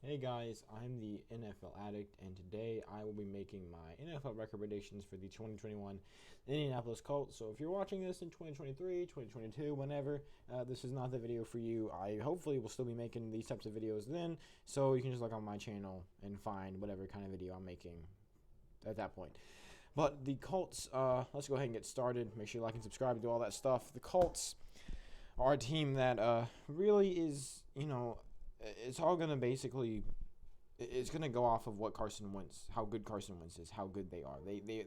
Hey guys, I'm the NFL Addict, and today I will be making my NFL recommendations for the 2021 Indianapolis Colts. So if you're watching this in 2023, 2022, whenever, this is not the video for you. I hopefully will still be making these types of videos then, so you can just look on my channel and find whatever kind of video I'm making at that point. But the Colts, let's go ahead and get started. Make sure you like and subscribe and do all that stuff. The Colts are a team that really is, it's all going to basically it's going to go off of what Carson Wentz, how good Carson Wentz is, how good they are.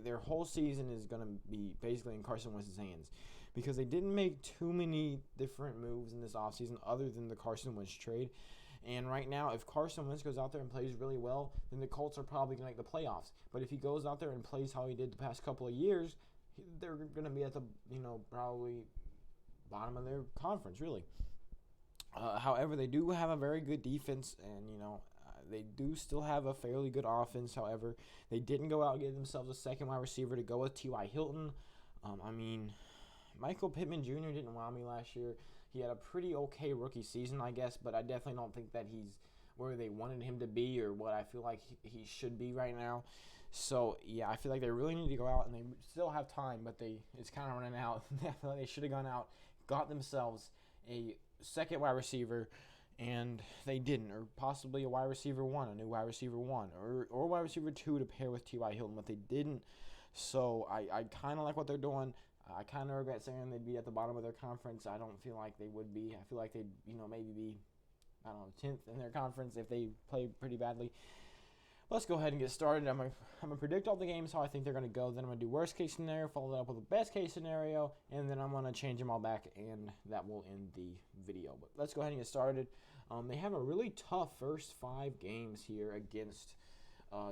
Their whole season is going to be basically in Carson Wentz's hands because they didn't make too many different moves in this offseason other than the Carson Wentz trade. And right now, if Carson Wentz goes out there and plays really well, then the Colts are probably going to make the playoffs. But if he goes out there and plays how he did the past couple of years, they're going to be at the, probably bottom of their conference, really. However, they do have a very good defense, and they do still have a fairly good offense. However, they didn't go out and get themselves a second wide receiver to go with T.Y. Hilton. Michael Pittman Jr. didn't wow me last year. He had a pretty okay rookie season, I guess, but I definitely don't think that he's where they wanted him to be or what I feel like he should be right now. So, yeah, I feel like they really need to go out, and they still have time, but it's kind of running out. I feel like they should have gone out, got themselves a second wide receiver, and they didn't, or possibly a wide receiver one, a new wide receiver one, or wide receiver two to pair with T.Y. Hilton, but they didn't. So I kind of like what they're doing. I kind of regret saying they'd be at the bottom of their conference. I don't feel like they would be. I feel like they'd, maybe be, I don't know, 10th in their conference if they play pretty badly. Let's go ahead and get started. I'm gonna predict all the games how I think they're gonna go. Then I'm gonna do worst case scenario, follow that up with a best case scenario, and then I'm gonna change them all back, and that will end the video. But let's go ahead and get started. They have a really tough first 5 games here against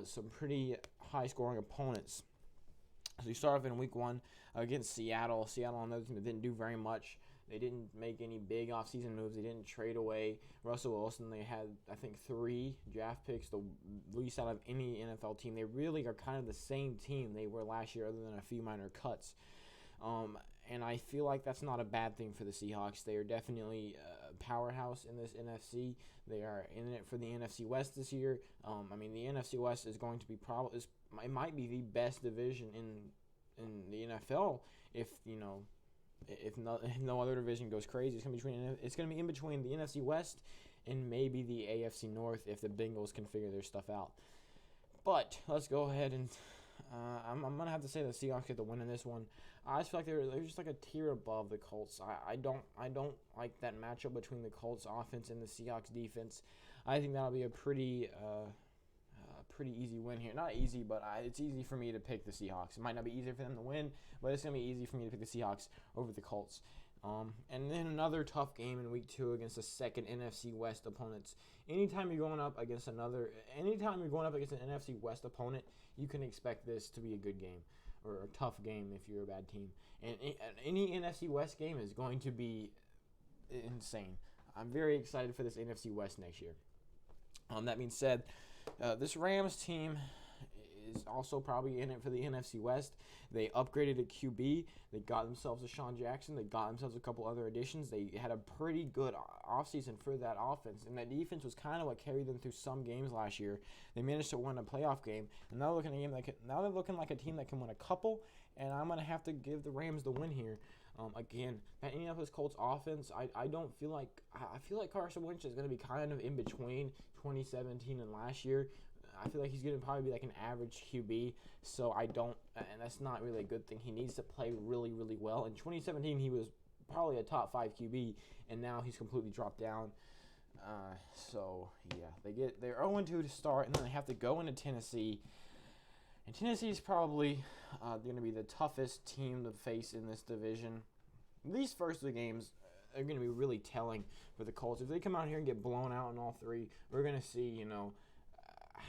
some pretty high scoring opponents. So you start off in week 1 against Seattle. Seattle, another team that didn't do very much. They didn't make any big offseason moves. They didn't trade away Russell Wilson. They had, I think, 3 draft picks, the least out of any NFL team. They really are kind of the same team they were last year, other than a few minor cuts. And I feel like that's not a bad thing for the Seahawks. They are definitely a powerhouse in this NFC. They are in it for the NFC West this year. The NFC West is going to be it might be the best division in the NFL if no other division goes crazy. It's gonna be in between the NFC West and maybe the AFC North if the Bengals can figure their stuff out. But let's go ahead and I'm gonna have to say the Seahawks get the win in this one. I just feel like they're just like a tier above the Colts. I don't like that matchup between the Colts offense and the Seahawks defense. I think that'll be a pretty easy win here. Not easy, but it's easy for me to pick the Seahawks. It might not be easy for them to win, but it's going to be easy for me to pick the Seahawks over the Colts. And then another tough game in week 2 against the second NFC West opponents. Anytime you're going up against an NFC West opponent, you can expect this to be a good game or a tough game if you're a bad team. And any NFC West game is going to be insane. I'm very excited for this NFC West next year. That being said, this Rams team is also probably in it for the NFC West. They upgraded a QB. They got themselves a Sean Jackson. They got themselves a couple other additions. They had a pretty good offseason for that offense, and that defense was kind of what carried them through some games last year. They managed to win a playoff game, and now they're looking like a team that can win a couple, and I'm going to have to give the Rams the win here. Again, that Indianapolis Colts offense, I feel like Carson Wentz is going to be kind of in between 2017 and last year. I feel like he's going to probably be like an average QB, and that's not really a good thing. He needs to play really, really well. In 2017, he was probably a top 5 QB, and now he's completely dropped down. They're 0-2 to start, and then they have to go into Tennessee. And Tennessee is probably going to be the toughest team to face in this division. These first 2 games are going to be really telling for the Colts. If they come out here and get blown out in all 3, we're going to see,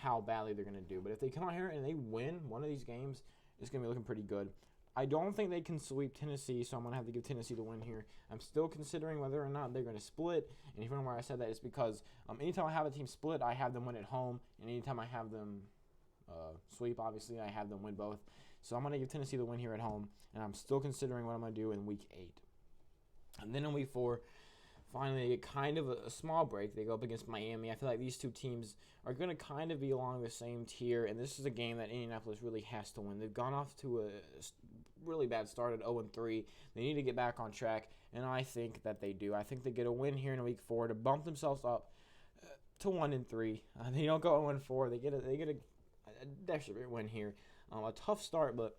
how badly they're going to do. But if they come out here and they win one of these games, it's going to be looking pretty good. I don't think they can sweep Tennessee, so I'm going to have to give Tennessee the win here. I'm still considering whether or not they're going to split. And if you know why I said that, it's because anytime I have a team split, I have them win at home. And anytime I have them sweep, obviously, I have them win both. So I'm going to give Tennessee the win here at home. And I'm still considering what I'm going to do in week 8. And then in week 4, Finally, they get kind of a small break. They go up against Miami. I feel like these two teams are going to kind of be along the same tier, and this is a game that Indianapolis really has to win. They've gone off to a really bad start at 0-3. They need to get back on track, and I think that they do. I think they get a win here in week 4 to bump themselves up to 1-3. They don't go 0-4. They get a desperate win here. A tough start, but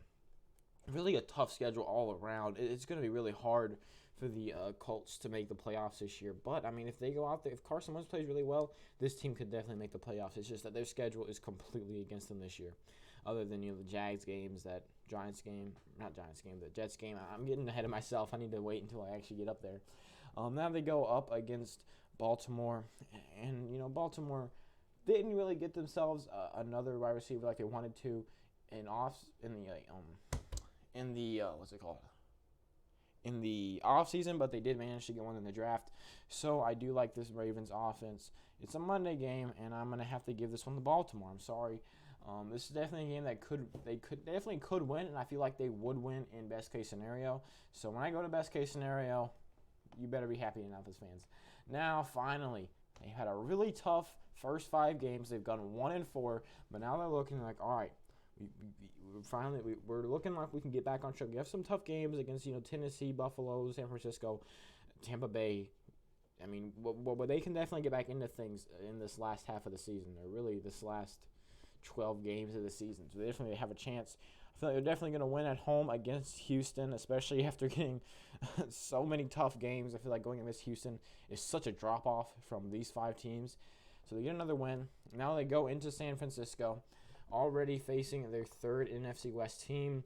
really a tough schedule all around. It's going to be really hard for the Colts to make the playoffs this year. But, I mean, if they go out there, if Carson Wentz plays really well, this team could definitely make the playoffs. It's just that their schedule is completely against them this year. Other than, the Jags games, the Jets game. I'm getting ahead of myself. I need to wait until I actually get up there. Now they go up against Baltimore. And, Baltimore didn't really get themselves another wide receiver like they wanted to in the offseason, but they did manage to get one in the draft. So I do like this Ravens offense. It's a Monday game, and I'm going to have to give this one to Baltimore. I'm sorry. This is definitely a game that they definitely could win, and I feel like they would win in best case scenario. So when I go to best case scenario, you better be happy, Indianapolis fans. Now, finally, they had a really tough first 5 games. They've gone 1-4, but now they're looking like, all right, we're looking like we can get back on track. We have some tough games against Tennessee, Buffalo, San Francisco, Tampa Bay. I mean, but they can definitely get back into things in this last half of the season, or really this last 12 games of the season. So they definitely have a chance. I feel like they're definitely going to win at home against Houston, especially after getting so many tough games. I feel like going against Houston is such a drop-off from these 5 teams. So they get another win. Now they go into San Francisco, already facing their 3rd NFC West team.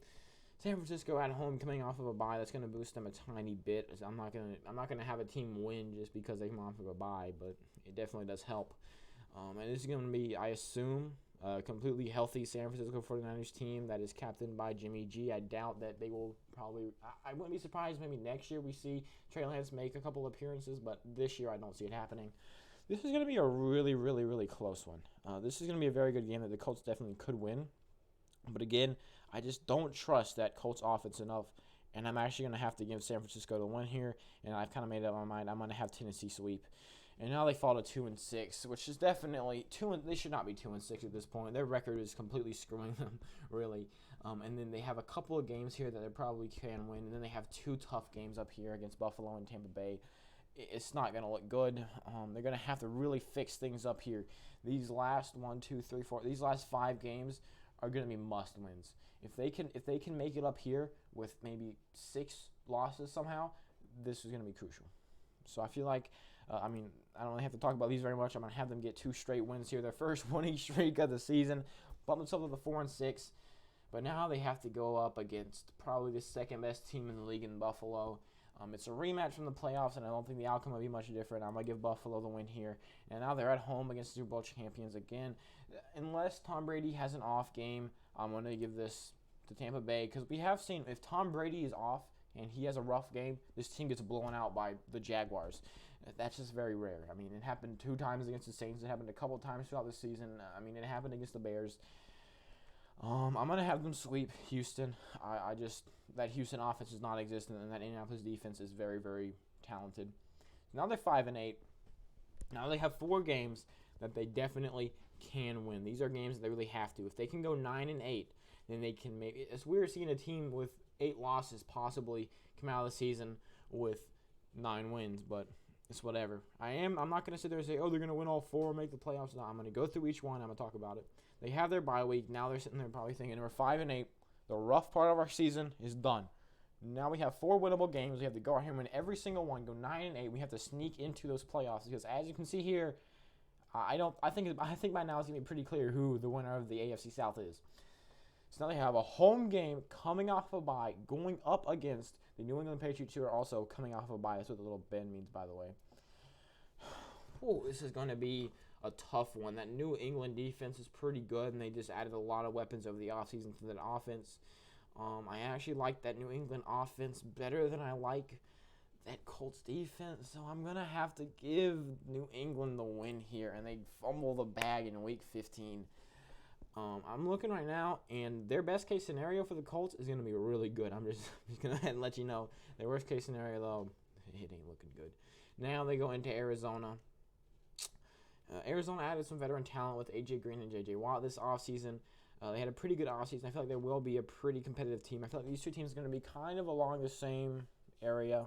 San Francisco at home, coming off of a bye. That's going to boost them a tiny bit. I'm not going to have a team win just because they come off of a bye, but it definitely does help. And this is going to be, I assume, a completely healthy San Francisco 49ers team that is captained by Jimmy G. I doubt that they will probably – I wouldn't be surprised maybe next year we see Trey Lance make a couple appearances, but this year I don't see it happening. This is going to be a really, really, really close one. This is going to be a very good game that the Colts definitely could win. But again, I just don't trust that Colts offense enough, and I'm actually going to have to give San Francisco the win here, and I've kind of made up my mind. I'm going to have Tennessee sweep. And now they fall to 2-6, which is definitely they should not be 2-6 at this point. Their record is completely screwing them, really. And then they have a couple of games here that they probably can win, and then they have 2 tough games up here against Buffalo and Tampa Bay. It's not going to look good. They're going to have to really fix things up here. These last 5 games are going to be must wins. If they can make it up here with maybe 6 losses somehow, this is going to be crucial. So I feel like, I don't really have to talk about these very much. I'm going to have them get 2 straight wins here. Their first winning streak of the season. Bump themselves up to 4-6. But now they have to go up against probably the second best team in the league in Buffalo. It's a rematch from the playoffs, and I don't think the outcome will be much different. I'm going to give Buffalo the win here. And now they're at home against the Super Bowl champions again. Unless Tom Brady has an off game, I'm going to give this to Tampa Bay. Because we have seen if Tom Brady is off and he has a rough game, this team gets blown out by the Jaguars. That's just very rare. It happened 2 times against the Saints. It happened a couple times throughout the season. It happened against the Bears. I'm going to have them sweep Houston. That Houston offense is non-existent, and that Indianapolis defense is very, very talented. Now they're 5-8. Now they have 4 games that they definitely can win. These are games that they really have to. If they can go 9-8, then they can make it. It's weird seeing a team with 8 losses possibly come out of the season with 9 wins, but it's whatever. I'm not going to sit there and say, they're going to win all 4 and make the playoffs. No, I'm going to go through each one. I'm going to talk about it. They have their bye week. Now they're sitting there probably thinking, we're 5-8. The rough part of our season is done. Now we have 4 winnable games. We have to go out here and win every single one, go 9-8. We have to sneak into those playoffs because, as you can see here, I think by now it's going to be pretty clear who the winner of the AFC South is. So now they have a home game coming off a bye, going up against the New England Patriots, who are also coming off a bye. That's what the little Ben means, by the way. This is going to be a tough one. That New England defense is pretty good, and they just added a lot of weapons over the offseason to that offense. I actually like that New England offense better than I like that Colts defense, so I'm going to have to give New England the win here, and they fumble the bag in Week 15. I'm looking right now, and their best case scenario for the Colts is going to be really good. I'm just going to let you know. Their worst case scenario, though, it ain't looking good. Now they go into Arizona. Arizona added some veteran talent with A.J. Green and J.J. Watt this offseason. They had a pretty good offseason. I feel like they will be a pretty competitive team. I feel like these two teams are going to be kind of along the same area.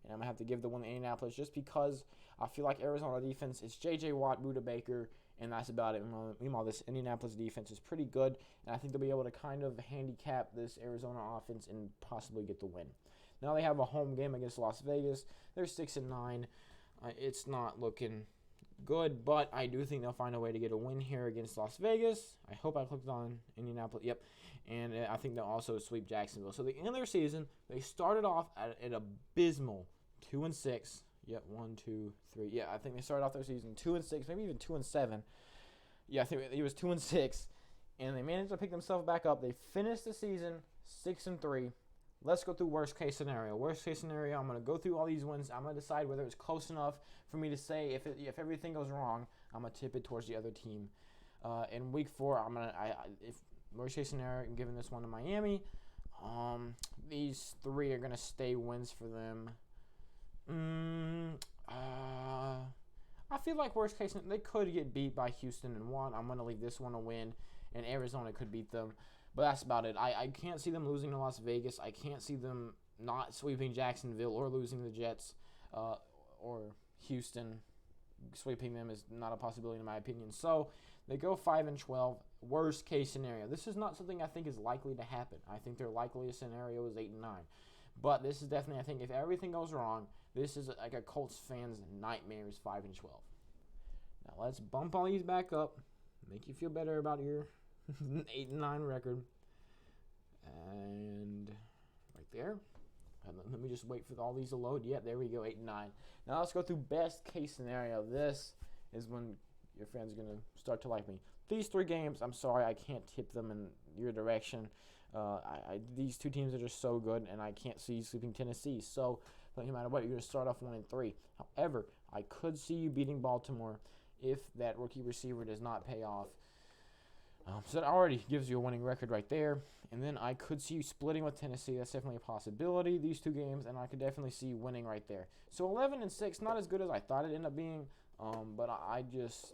And I'm going to have to give the one to Indianapolis just because I feel like Arizona defense is J.J. Watt, Budda Baker, and that's about it. Meanwhile, this Indianapolis defense is pretty good, and I think they'll be able to kind of handicap this Arizona offense and possibly get the win. Now they have a home game against Las Vegas. They're 6-9. It's not looking good, but I do think they'll find a way to get a win here against Las Vegas. I hope I clicked on Indianapolis. Yep. And I think they'll also sweep Jacksonville. So the end of their season, they started off at an abysmal 2-6. Yep, 1, 2, 3. Yeah, I think they started off their season 2-6, maybe even 2-7. Yeah, I think it was 2-6, and they managed to pick themselves back up. They finished the season 6-3. Let's go through worst case scenario. Worst case scenario, I'm going to go through all these wins. I'm going to decide whether it's close enough for me to say if everything goes wrong, I'm going to tip it towards the other team. In week 4, if worst case scenario, I'm giving this one to Miami. These 3 are going to stay wins for them. I feel like worst case, they could get beat by Houston in 1. I'm going to leave this one a win, and Arizona could beat them. But that's about it. I can't see them losing to Las Vegas. I can't see them not sweeping Jacksonville or losing the Jets or Houston. Sweeping them is not a possibility in my opinion. So they go 5-12. Worst case scenario. This is not something I think is likely to happen. I think their likeliest scenario is 8-9. But this is definitely, I think, if everything goes wrong, this is like a Colts fan's nightmare is 5-12. Now let's bump all these back up. Make you feel better about your 8-9 record. And right there. And let me just wait for all these to load. Yep, there we go, 8-9. Now let's go through best case scenario. This is when your fans are going to start to like me. These 3 games, I'm sorry, I can't tip them in your direction. These 2 teams are just so good, and I can't see you sweeping Tennessee. So, no matter what, you're going to start off 1-3. However, I could see you beating Baltimore if that rookie receiver does not pay off. So that already gives you a winning record right there. And then I could see you splitting with Tennessee. That's definitely a possibility, these 2 games, and I could definitely see you winning right there. So 11-6, not as good as I thought it ended up being, but I just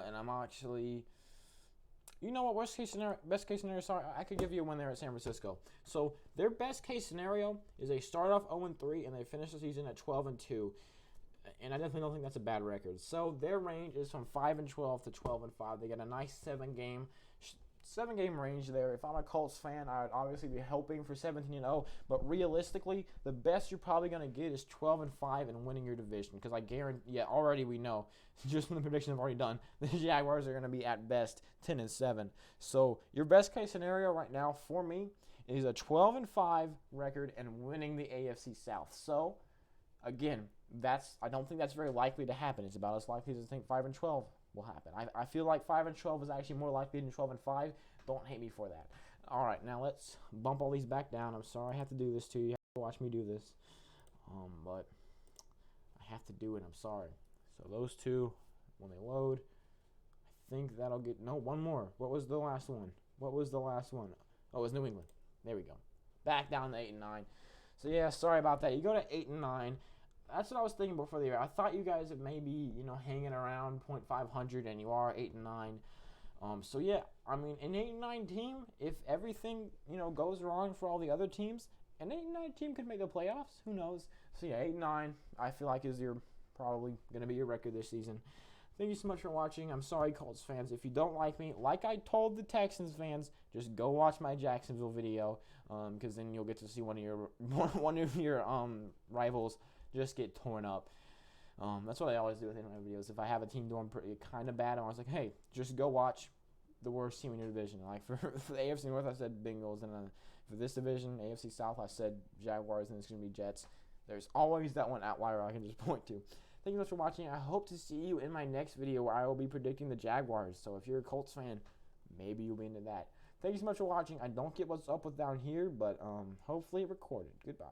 and I'm actually, you know what, worst case scenario, best case scenario, sorry, I could give you a win there at San Francisco. So their best case scenario is they start off 0-3 and they finish the season at 12-2. And I definitely don't think that's a bad record. So their range is from 5-12 to 12-5. They got a nice 7-game range there. If I'm a Colts fan, I would obviously be hoping for 17-0. But realistically, the best you're probably going to get is 12-5 and winning your division. Because I guarantee, already we know, just from the predictions I've already done, the Jaguars are going to be at best 10-7. So your best case scenario right now for me is a 12-5 record and winning the AFC South. So again, I don't think that's very likely to happen. It's about as likely as I think 5-12 will happen. I feel like 5-12 is actually more likely than 12-5. Don't hate me for that. All right, now let's bump all these back down. I'm sorry I have to do this to you. You have to watch me do this, but I have to do it. I'm sorry. So those 2, when they load, I think that'll get one more. What was the last one? Oh, it was New England. There we go. Back down to 8-9. So yeah, sorry about that. You go to 8-9. That's what I was thinking before the year. I thought you guys would maybe, hanging around .500, and you are 8-9. So yeah, I mean, an 8-9 team, if everything, goes wrong for all the other teams, an 8-9 team could make the playoffs. Who knows? So yeah, 8-9, I feel like is probably going to be your record this season. Thank you so much for watching. I'm sorry, Colts fans. If you don't like me, like I told the Texans fans, just go watch my Jacksonville video, because then you'll get to see one of your rivals just get torn up. That's what I always do with my videos. If I have a team doing pretty kind of bad, I was like, hey, just go watch the worst team in your division. Like for the AFC North, I said Bengals, and for this division, AFC South, I said Jaguars, and it's going to be Jets. There's always that one outlier I can just point to. Thank you so much for watching. I hope to see you in my next video where I will be predicting the Jaguars. So if you're a Colts fan, maybe you'll be into that. Thank you so much for watching. I don't get what's up with down here, but hopefully it recorded. Goodbye.